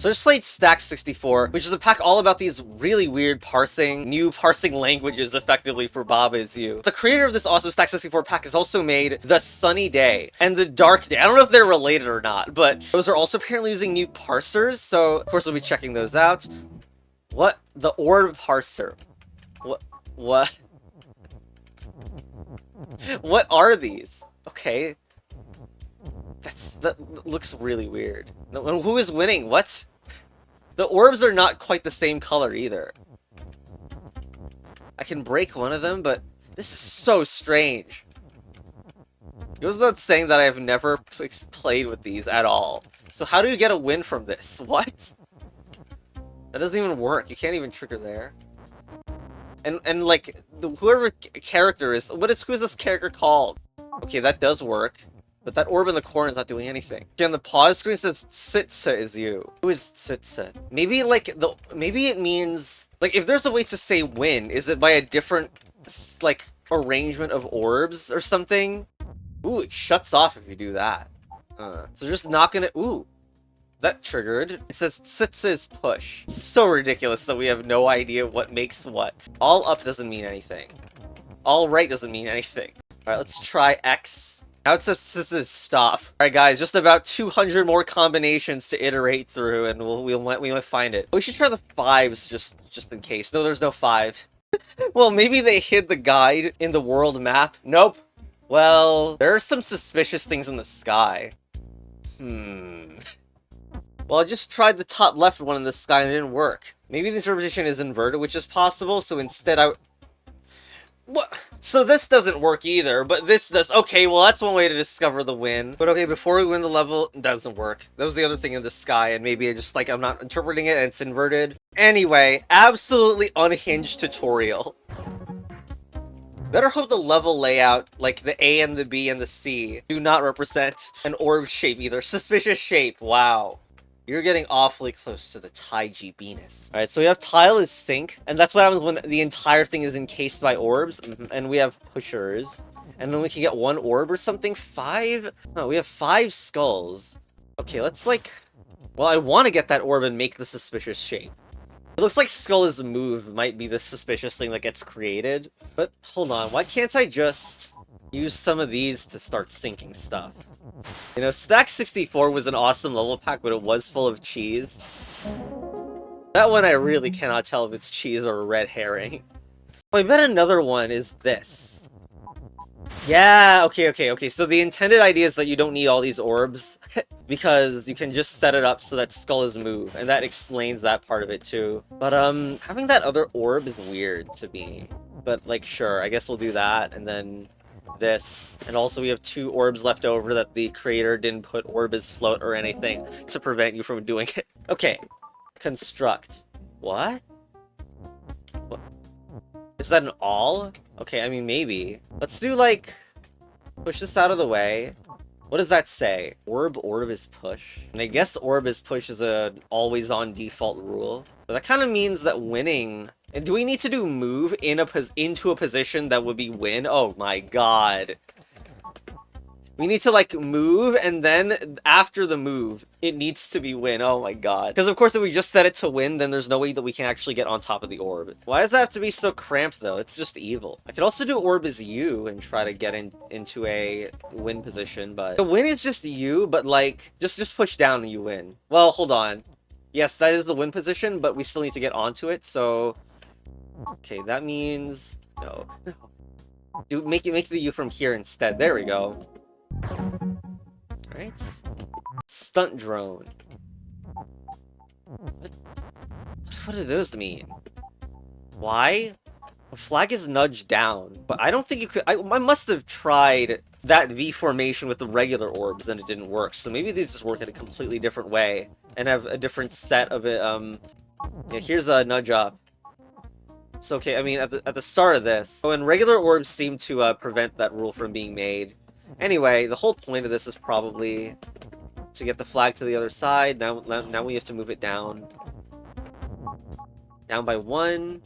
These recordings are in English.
So I just played Stack 64, which is a pack all about these really weird new parsing languages effectively for Baba Is You. The creator of this awesome Stack 64 pack has also made The Sunny Day and The Dark Day. I don't know if they're related or not, but those are also apparently using new parsers, so of course we'll be checking those out. What? The Orb parser. What? What are these? Okay. That looks really weird. And who is winning? What? The orbs are not quite the same color either. I can break one of them, but this is so strange. It goes without saying that I have never played with these at all. So how do you get a win from this? What? That doesn't even work. You can't even trigger there. And like, whoever character is... who is this character called? Okay, that does work. But that orb in the corner is not doing anything. Okay, on the pause screen says Tsitsa is you. Who is Tsitsa? Maybe like maybe it means like if there's a way to say win, is it by a different like arrangement of orbs or something? Ooh, it shuts off if you do that. So just not gonna that triggered. It says Tsitsa is push. It's so ridiculous that we have no idea what makes what. All up doesn't mean anything. All right doesn't mean anything. Alright, let's try X. Now it says this is stop. Alright guys, just about 200 more combinations to iterate through and we might find it. We should try the 5s just in case. No, there's no 5. Well, maybe they hid the guide in the world map. Nope. Well, there are some suspicious things in the sky. Well, I just tried the top left one in the sky and it didn't work. Maybe the interpretation is inverted, which is possible, so instead What? So this doesn't work either, but this does. Okay, well that's one way to discover the win. But okay, before we win the level, it doesn't work. That was the other thing in the sky, and maybe I'm not interpreting it and it's inverted. Anyway, absolutely unhinged tutorial. Better hope the level layout, like the A and the B and the C, do not represent an orb shape either. Suspicious shape, wow. You're getting awfully close to the taiji Venus. Alright, so we have tile is sink, and that's what happens when the entire thing is encased by orbs. And we have pushers. And then we can get 1 orb or something. 5? Oh, we have 5 skulls. Okay, let's like... well, I want to get that orb and make the suspicious shape. It looks like skull is move might be the suspicious thing that gets created. But hold on, why can't I just use some of these to start sinking stuff? You know, Stack 64 was an awesome level pack, but it was full of cheese. That one I really cannot tell if it's cheese or a red herring. Oh, I bet another one is this. Yeah, okay. So the intended idea is that you don't need all these orbs, because you can just set it up so that skull is move, and that explains that part of it too. But having that other orb is weird to me. But like, sure, I guess we'll do that, and then this. And also we have 2 orbs left over that the creator didn't put orb as float or anything to prevent you from doing it. Okay. Construct. What? Is that an all? Okay, I mean, maybe. Let's do, like... push this out of the way. What does that say? Orb is push. And I guess orb is push is a always-on default rule. But that kind of means that winning... and do we need to do move into a position that would be win? Oh my god. We need to, like, move, and then after the move, it needs to be win. Oh my god. Because, of course, if we just set it to win, then there's no way that we can actually get on top of the orb. Why does that have to be so cramped, though? It's just evil. I could also do orb as you and try to get into a win position, but... the win is just you, but, like, just push down and you win. Well, hold on. Yes, that is the win position, but we still need to get onto it, so... okay, that means... no. Dude, make the U from here instead. There we go. Alright. Stunt drone. What do those mean? Why? A flag is nudged down, but I don't think you could... I must have tried that V formation with the regular orbs, then it didn't work. So maybe these just work in a completely different way and have a different set of it. Yeah, here's a nudge up. So, okay, I mean, at the start of this, so when regular orbs seem to prevent that rule from being made. Anyway, the whole point of this is probably to get the flag to the other side. Now we have to move it down. Down by 1,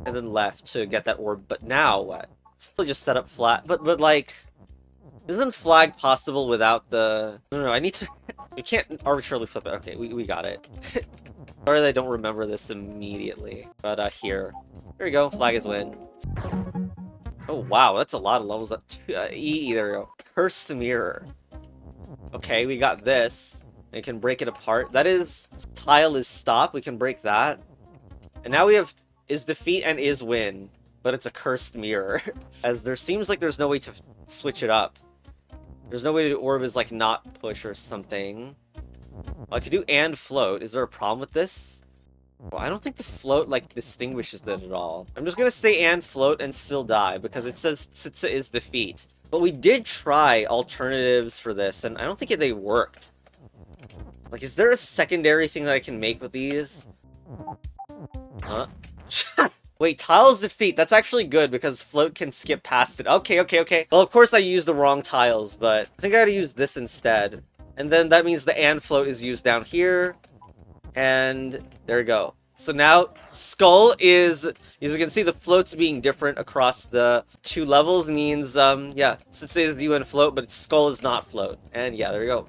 and then left to get that orb. But now what? We'll just set up flat. But like, isn't flag possible without the... no, I need to... We can't arbitrarily flip it. Okay, we got it. Sorry that I don't remember this immediately. But here we go. Flag is win. Oh wow, that's a lot of levels. E, there we go. Cursed mirror. Okay, we got this. We can break it apart. That is, tile is stop. We can break that. And now we have is defeat and is win. But it's a cursed mirror. As there seems like there's no way to switch it up. There's no way to orb is like not push or something. Well, I could do and float. Is there a problem with this? Well, I don't think the float like distinguishes that at all. I'm just gonna say and float and still die because it says Tsitsa is defeat. But we did try alternatives for this, and I don't think they worked. Like, is there a secondary thing that I can make with these? Huh? Wait, tiles defeat. That's actually good because float can skip past it. Okay. Well, of course I used the wrong tiles, but I think I gotta use this instead. And then that means the and float is used down here. And there we go. So now skull is, as you can see, the floats being different across the 2 levels means, yeah, since it is U and float, but skull is not float. And yeah, there we go.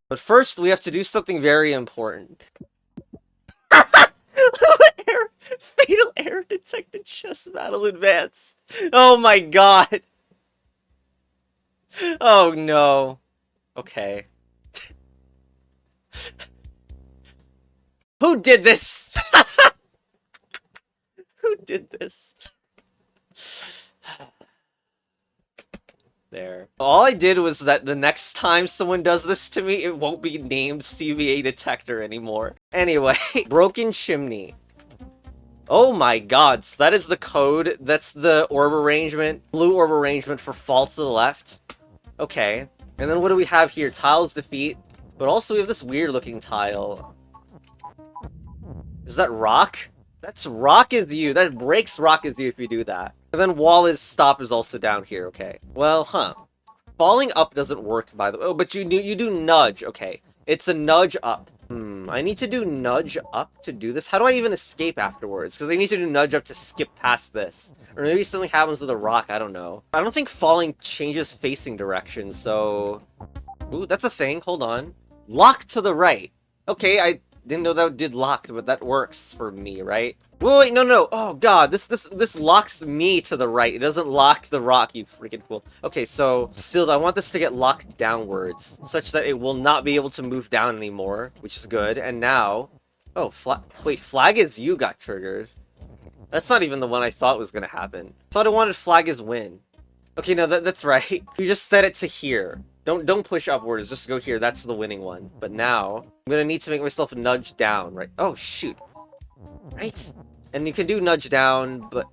But first, we have to do something very important. Fatal error detected. Chess battle advanced. Oh my god. Oh no. Okay. Who did this? Who did this? There. All I did was that the next time someone does this to me, it won't be named CVA detector anymore. Anyway, broken chimney. Oh my god, so that is the code. That's the orb arrangement. Blue orb arrangement for fall to the left. Okay. And then what do we have here? Tiles defeat. But also we have this weird looking tile. Is that rock? That's rock is you. That breaks rock is you if you do that. And then wall is stop is also down here. Okay. Well, huh. Falling up doesn't work, by the way. Oh, but you do nudge. Okay. It's a nudge up. I need to do nudge up to do this. How do I even escape afterwards? Because I need to do nudge up to skip past this. Or maybe something happens with a rock. I don't know. I don't think falling changes facing direction, so... Ooh, that's a thing. Hold on. Lock to the right. Okay, I didn't know that did locked, but that works for me, right? Wait, no. Oh god, this locks me to the right. It doesn't lock the rock, you freaking fool. Okay, so still, I want this to get locked downwards, such that it will not be able to move down anymore, which is good. And now, oh, wait, flag is you got triggered. That's not even the one I thought was gonna happen. I thought I wanted flag is win. Okay, no, that's right. You just set it to here. Don't push upwards, just go here. That's the winning one. But now, I'm gonna need to make myself nudge down, right? Oh, shoot. Right? And you can do nudge down, but...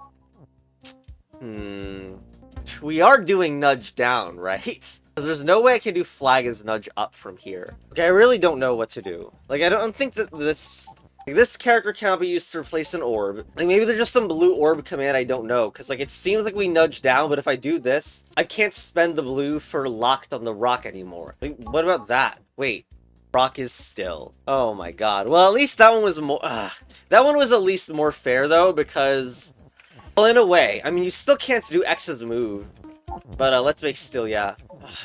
We are doing nudge down, right? Because there's no way I can do flag as nudge up from here. Okay, I really don't know what to do. Like, I don't think that this... Like, this character cannot be used to replace an orb. Like, maybe there's just some blue orb command I don't know. Because, like, it seems like we nudge down, but if I do this, I can't spend the blue for locked on the rock anymore. Like, what about that? Wait. Rock is still. Oh my god. Well, at least that one was more... that one was at least more fair, though, because... Well, in a way. I mean, you still can't do X's move. But, let's make still, yeah.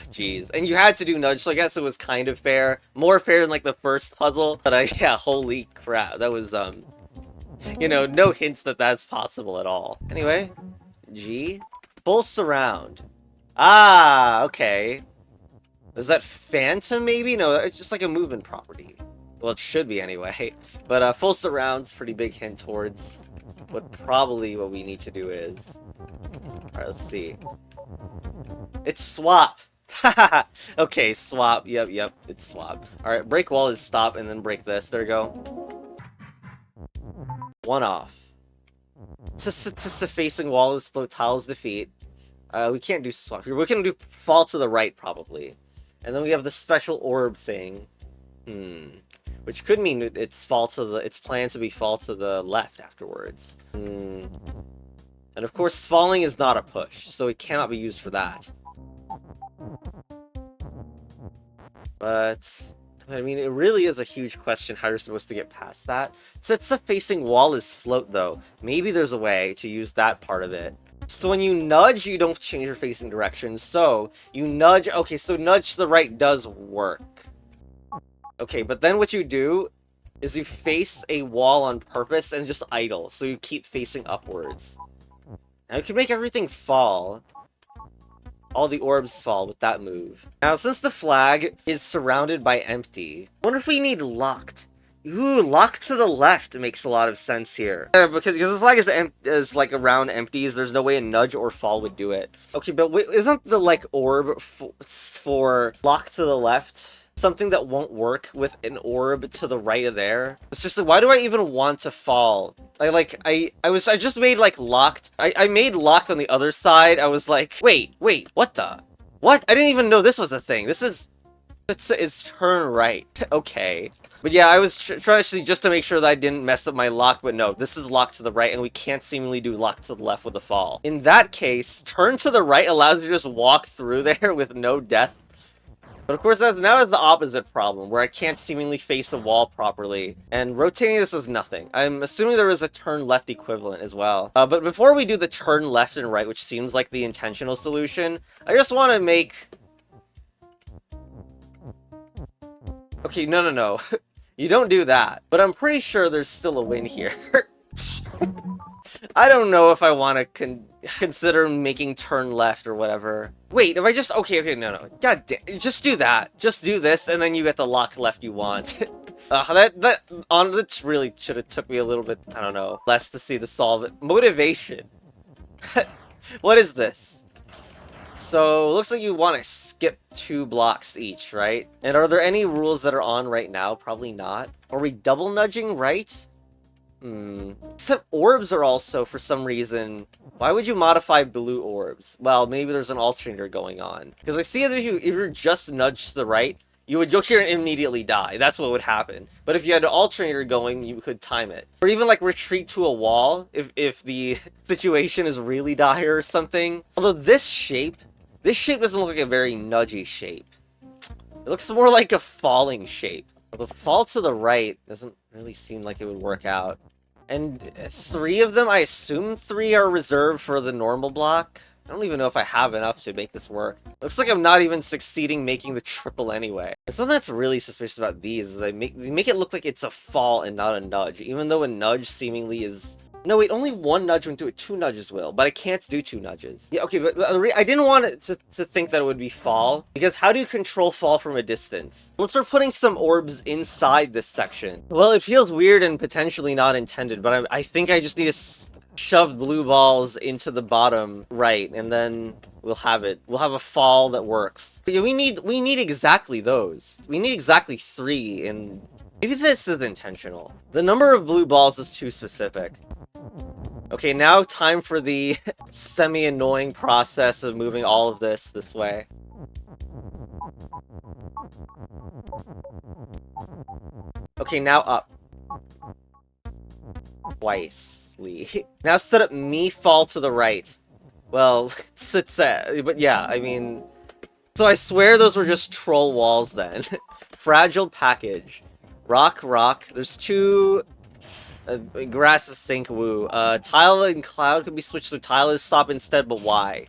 Jeez. And you had to do nudge, so I guess it was kind of fair. More fair than, like, the first puzzle. But, yeah, holy crap. That was, you know, no hints that that's possible at all. Anyway. G. Full surround. Ah, okay. Is that phantom, maybe? No, it's just like a movement property. Well, it should be anyway. But full surround's pretty big hint towards what probably what we need to do is... Alright, let's see. It's swap! Okay, swap. Yep, it's swap. Alright, break wall is stop, and then break this. There we go. One off. Facing wall is float, tiles defeat. We can't do swap here. We can do fall to the right, probably. And then we have the special orb thing. Which could mean it's planned to be fall to the left afterwards. And of course, falling is not a push, so it cannot be used for that. But I mean, it really is a huge question how you're supposed to get past that. So it's a facing wall is float, though. Maybe there's a way to use that part of it. So when you nudge, you don't change your facing direction. So you nudge. Okay, so nudge to the right does work. Okay, but then what you do is you face a wall on purpose and just idle. So you keep facing upwards. Now you can make everything fall. All the orbs fall with that move. Now, since the flag is surrounded by empty, I wonder if we need locked. Ooh, locked to the left makes a lot of sense here. Because the flag is like around empties, there's no way a nudge or fall would do it. Okay, but wait, isn't the like orb for locked to the left something that won't work with an orb to the right of there? It's just like, why do I even want to fall? I just made like locked. I made locked on the other side. I was like, wait, what the? What? I didn't even know this was a thing. It's turn right. Okay. But yeah, I was trying to see just to make sure that I didn't mess up my lock, but no, this is locked to the right, and we can't seemingly do lock to the left with a fall. In that case, turn to the right allows you to just walk through there with no death. But of course, now is the opposite problem, where I can't seemingly face a wall properly, and rotating this is nothing. I'm assuming there is a turn left equivalent as well. But before we do the turn left and right, which seems like the intentional solution, I just want to make... Okay, no. You don't do that, but I'm pretty sure there's still a win here. I don't know if I want to consider making turn left or whatever. Wait, if I just... Okay, no. God damn, just do that. Just do this, and then you get the lock left you want. That really should have took me a little bit, I don't know, less to see the solve it. Motivation. What is this? So, looks like you want to skip 2 blocks each, right? And are there any rules that are on right now? Probably not. Are we double nudging right? Except orbs are also, for some reason... Why would you modify blue orbs? Well, maybe there's an alternator going on. Because I see that if you're just nudged to the right, you would go here and immediately die. That's what would happen. But if you had an alternator going, you could time it. Or even like retreat to a wall if the situation is really dire or something. Although this shape doesn't look like a very nudgy shape. It looks more like a falling shape. The fall to the right doesn't really seem like it would work out. And 3 of them, I assume 3 are reserved for the normal block. I don't even know if I have enough to make this work. Looks like I'm not even succeeding making the triple anyway. And something that's really suspicious about these is they make it look like it's a fall and not a nudge, even though a nudge seemingly is... No, wait, only 1 nudge would do it. 2 nudges will, but I can't do 2 nudges. Yeah, okay, but I didn't want it to think that it would be fall, because how do you control fall from a distance? Let's start putting some orbs inside this section. Well, it feels weird and potentially not intended, but I think I just need to shove blue balls into the bottom right, and then we'll have it. We'll have a fall that works. But yeah, we need exactly those. We need exactly 3, and maybe this is intentional. The number of blue balls is too specific. Okay, now time for the semi-annoying process of moving all of this way. Okay, now up. Twicely. Now set up me fall to the right. Well, but yeah, I mean... So I swear those were just troll walls then. Fragile package. Rock. There's 2... grass is sink woo. Tile and cloud can be switched to tile is stop instead, but why?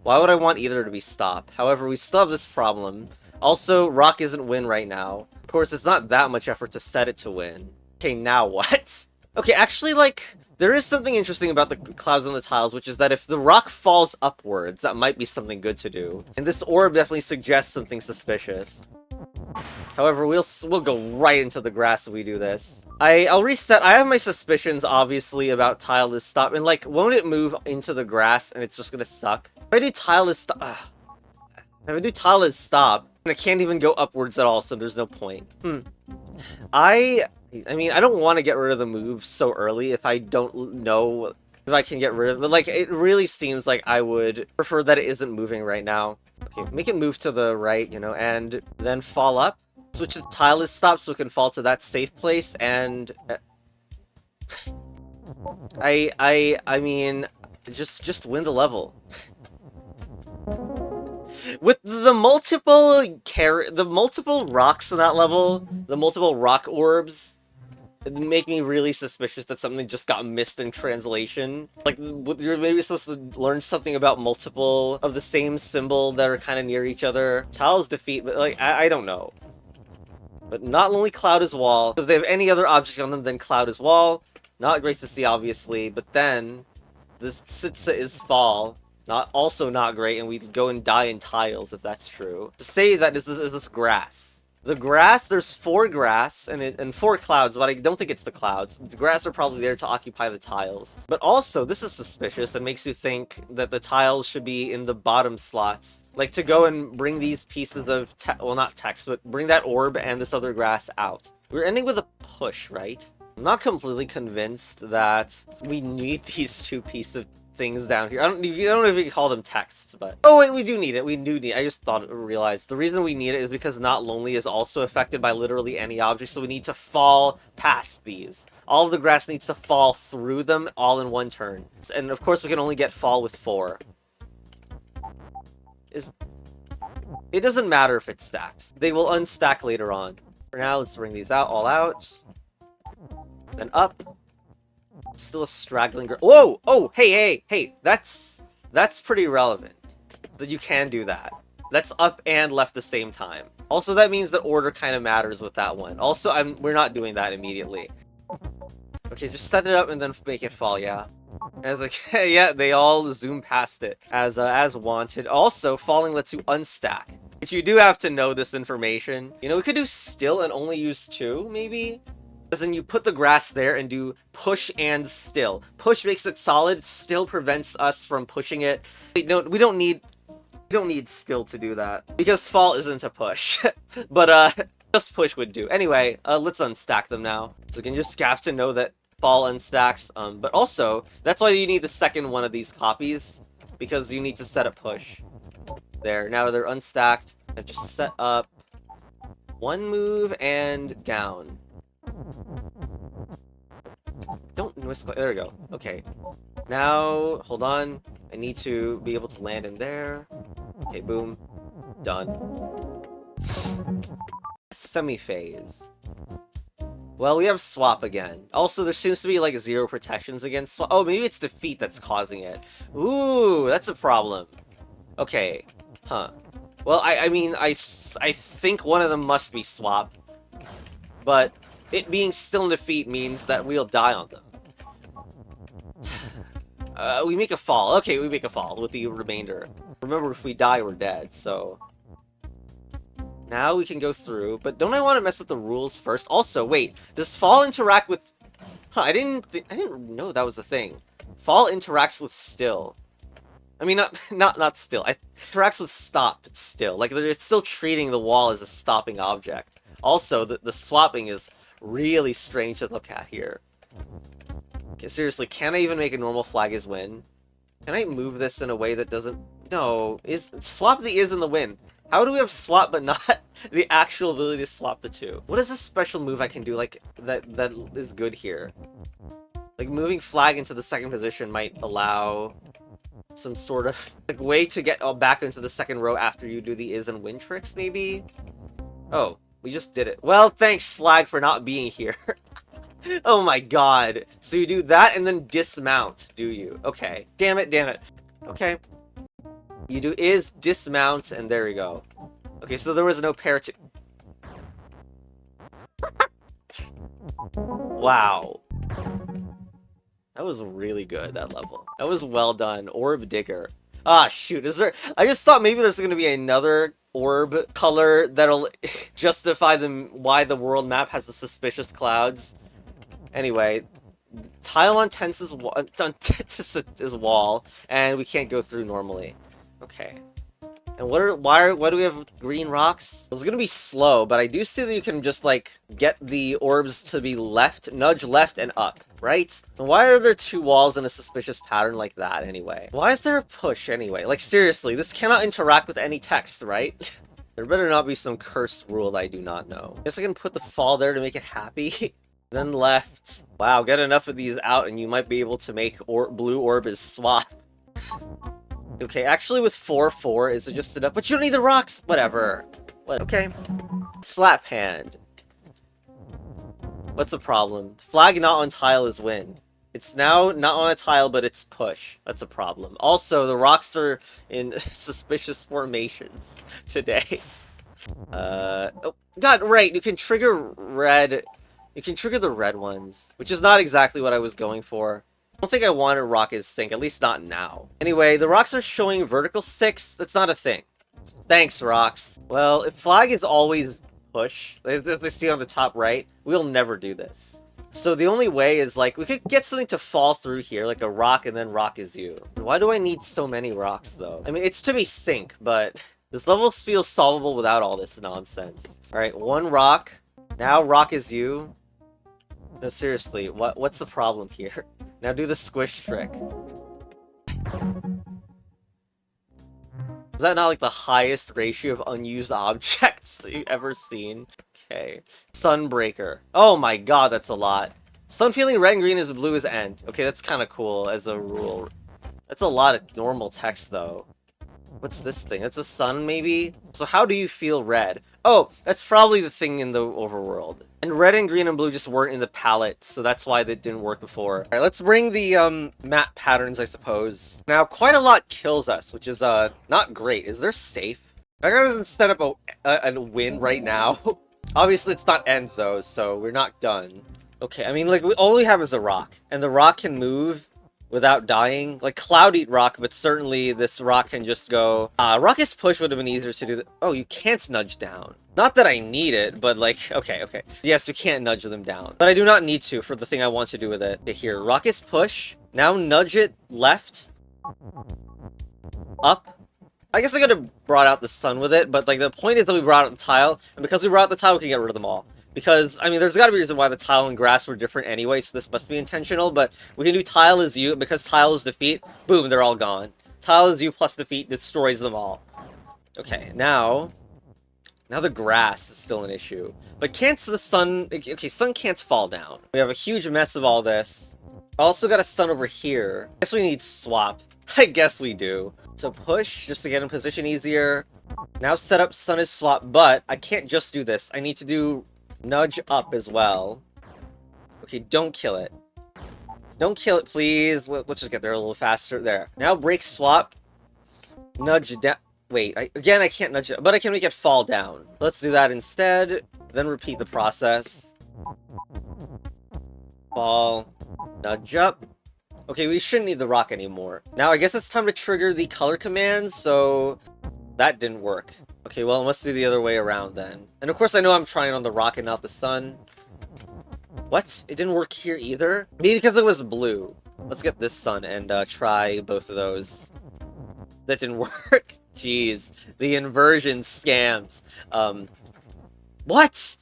Why would I want either to be stop? However, we still have this problem. Also, rock isn't win right now. Of course, it's not that much effort to set it to win. Okay, now what? Okay, actually, like, there is something interesting about the clouds and the tiles, which is that if the rock falls upwards, that might be something good to do. And this orb definitely suggests something suspicious. However, we'll go right into the grass if we do this. I'll reset. I have my suspicions, obviously, about tile is stop. And, like, won't it move into the grass and it's just gonna suck? If I do tile is stop... If I do tile is stop, and I can't even go upwards at all, so there's no point. I mean, I don't want to get rid of the move so early if I don't know if I can get rid of it. But, like, it really seems like I would prefer that it isn't moving right now. Okay, make it move to the right, you know, and then fall up. Switch to tile is stop so we can fall to that safe place, and... I mean, just win the level. With the multiple rocks in that level, the multiple rock orbs, It'd make me really suspicious that something just got missed in translation. Like, you're maybe supposed to learn something about multiple of the same symbol that are kind of near each other. Tiles defeat, but like, I don't know. But not only cloud is wall. If they have any other object on them, then cloud is wall. Not great to see, obviously, but then this Tsitsa is fall. Also not great, and we'd go and die in tiles if that's true. To say that is this grass. The grass, there's 4 grass and 4 clouds, but I don't think it's the clouds. The grass are probably there to occupy the tiles. But also, this is suspicious and makes you think that the tiles should be in the bottom slots. Like to go and bring these pieces of, well, not text, but bring that orb and this other grass out. We're ending with a push, right? I'm not completely convinced that we need these 2 pieces of things down here. I don't know if you can call them texts, but... Oh, wait, we do need it. We do need it. I just realized the reason we need it is because Not Lonely is also affected by literally any object, so we need to fall past these. All of the grass needs to fall through them all in one turn. And of course, we can only get fall with 4. It doesn't matter if it stacks. They will unstack later on. For now, let's bring these all out. Then up. Still a straggling whoa! Oh, hey! That's pretty relevant. That you can do that. That's up and left the same time. Also, that means that order kind of matters with that one. Also, we're not doing that immediately. Okay, just set it up and then make it fall, yeah. As like, yeah, they all zoom past it as wanted. Also, falling lets you unstack. But you do have to know this information. You know, we could do still and only use 2, maybe? Because then you put the grass there and do push and still. Push makes it solid, still prevents us from pushing it. Wait, no, we don't need still to do that. Because fall isn't a push. But, just push would do. Anyway, let's unstack them now. So we can just have to know that fall unstacks. But also, that's why you need the second one of these copies. Because you need to set a push. There, now they're unstacked. And just set up 1 move and down. Don't whisk. There we go. Okay. Now, hold on. I need to be able to land in there. Okay, boom. Done. Semi-phase. Well, we have swap again. Also, there seems to be like 0 protections against swap. Oh, maybe it's defeat that's causing it. Ooh, that's a problem. Okay. Huh. Well, I mean, I think one of them must be swap. But it being still in defeat means that we'll die on them. We make a fall. Okay, we make a fall with the remainder. Remember, if we die, we're dead, so... Now we can go through, but don't I want to mess with the rules first? Also, wait, does fall interact with... Huh, I didn't know that was the thing. Fall interacts with still. I mean, not still. It interacts with stop still. Like, it's still treating the wall as a stopping object. Also, the swapping is really strange to look at here. Okay, seriously, can I even make a normal flag as win? Can I move this in a way that doesn't... No, swap the is in the win. How do we have swap but not the actual ability to swap the 2? What is a special move I can do, like, that is good here? Like, moving flag into the 2nd position might allow some sort of, like, way to get back into the 2nd row after you do the is and win tricks, maybe? Oh, we just did it. Well, thanks, flag, for not being here. Oh my god. So you do that and then dismount, do you? Okay. Damn it, damn it. Okay. You do is dismount, and there we go. Okay, so there was no pair to... Wow. That was really good, that level. That was well done. Orb Digger. Ah, shoot. Is there... I just thought maybe there's going to be another orb color that'll justify why the world map has the suspicious clouds. Anyway, tile on tense is wall, and we can't go through normally. Okay. And why do we have green rocks? It's gonna be slow, but I do see that you can just, like, get the orbs to be left, nudge left and up, right? And why are there 2 walls in a suspicious pattern like that, anyway? Why is there a push, anyway? Like, seriously, this cannot interact with any text, right? There better not be some cursed rule that I do not know. Guess I can put the fall there to make it happy. Then left. Wow, get enough of these out and you might be able to make blue orb is swap. Okay, actually with 4-4, is it just enough? But you don't need the rocks! Whatever. Okay. Slap hand. What's the problem? Flag not on tile is win. It's now not on a tile, but it's push. That's a problem. Also, the rocks are in suspicious formations today. Oh, God, right, you can trigger red. You can trigger the red ones, which is not exactly what I was going for. I don't think I wanted rocket sync, at least not now. Anyway, the rocks are showing vertical 6. That's not a thing. Thanks, rocks. Well, if flag is always push, as they see on the top right, we'll never do this. So the only way is, like, we could get something to fall through here, like a rock, and then rock is you. Why do I need so many rocks, though? I mean, it's to be sync, but this level feels solvable without all this nonsense. Alright, one rock. Now rock is you. No, seriously, what's the problem here? Now do the squish trick. Is that not like the highest ratio of unused objects that you've ever seen? Okay. Sunbreaker. Oh my god, that's a lot. Sun feeling red and green is blue is end. Okay, that's kind of cool as a rule. That's a lot of normal text though. What's this thing? That's a sun, maybe? So how do you feel red? Oh, that's probably the thing in the overworld. And red and green and blue just weren't in the palette, so that's why they didn't work before. Alright, let's bring the map patterns, I suppose. Now, quite a lot kills us, which is not great. Is there safe? I gotta set up a win right now. Obviously, it's not end, though, so we're not done. Okay, I mean, like, all we have is a rock, and the rock can move without dying. Like, Cloud eat rock, but certainly this rock can just go... Rocket's push would have been easier to do. Oh, you can't nudge down. Not that I need it, but like, okay. Yes, you can't nudge them down. But I do not need to for the thing I want to do with it. Okay, here, Rocket's push. Now nudge it left. Up. I guess I could have brought out the sun with it, but like the point is that we brought out the tile, and because we brought out the tile, we can get rid of them all. Because, I mean, there's got to be a reason why the tile and grass were different anyway, so this must be intentional, but we can do tile is you, because tile is defeat, boom, they're all gone. Tile is you plus defeat destroys them all. Okay, now the grass is still an issue. But can't the sun... Okay, sun can't fall down. We have a huge mess of all this. Also got a sun over here. I guess we need swap. I guess we do. So push, just to get in position easier. Now set up sun is swap, but I can't just do this. I need to do... nudge up as well. Okay, don't kill it. Don't kill it, please. Let's just get there a little faster. There. Now break swap. Nudge down. Wait, again, I can't nudge it, but I can make it fall down. Let's do that instead. Then repeat the process. Fall. Nudge up. Okay, we shouldn't need the rock anymore. Now, I guess it's time to trigger the color commands, so... that didn't work. Okay, well, it must be the other way around then. And of course, I know I'm trying on the rocket, not the sun. What? It didn't work here either? Maybe because it was blue. Let's get this sun and try both of those. That didn't work. Jeez. The inversion scams. What?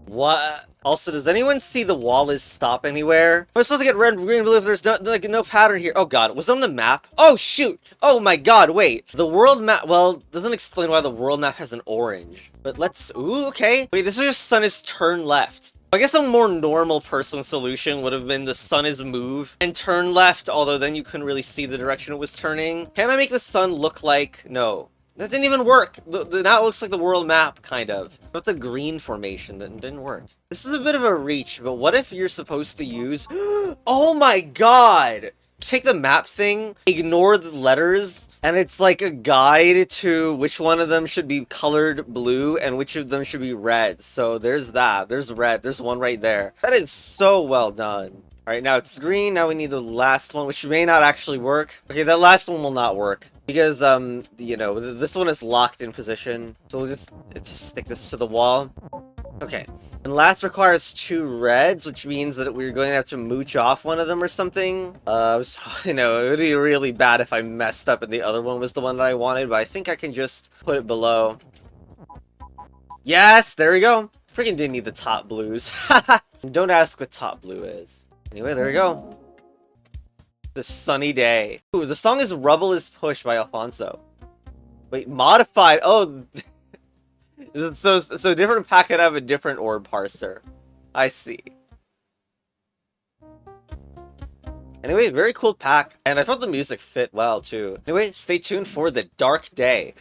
What? Also, does anyone see the wall is stop anywhere? I'm supposed to get red, green, blue if there's no pattern here. Oh god, was it on the map? Oh shoot! Oh my god, wait. The world map, well, doesn't explain why the world map has an orange. But let's, ooh, okay. Wait, this is just sun is turn left. I guess a more normal person solution would have been the sun is move and turn left, although then you couldn't really see the direction it was turning. Can I make the sun look like, no. That didn't even work. Now it looks like the world map, kind of. But the green formation, that didn't work. This is a bit of a reach, but what if you're supposed to use... Oh my god! Take the map thing, ignore the letters, and it's like a guide to which one of them should be colored blue and which of them should be red. So there's that. There's red. There's one right there. That is so well done. Alright, now it's green. Now we need the last one, which may not actually work. Okay, that last one will not work. Because, you know, this one is locked in position. So we'll just stick this to the wall. Okay. And last requires 2 reds, which means that we're going to have to mooch off one of them or something. You know, it would be really bad if I messed up and the other one was the one that I wanted, but I think I can just put it below. Yes, there we go. Freaking didn't need the top blues. Don't ask what top blue is. Anyway, there we go. The sunny day. Ooh, the song is Rubble is Push by Alfonso. Wait, modified. Oh, so different packet have a different orb parser. I see. Anyway, very cool pack. And I thought the music fit well, too. Anyway, stay tuned for the Dark Day.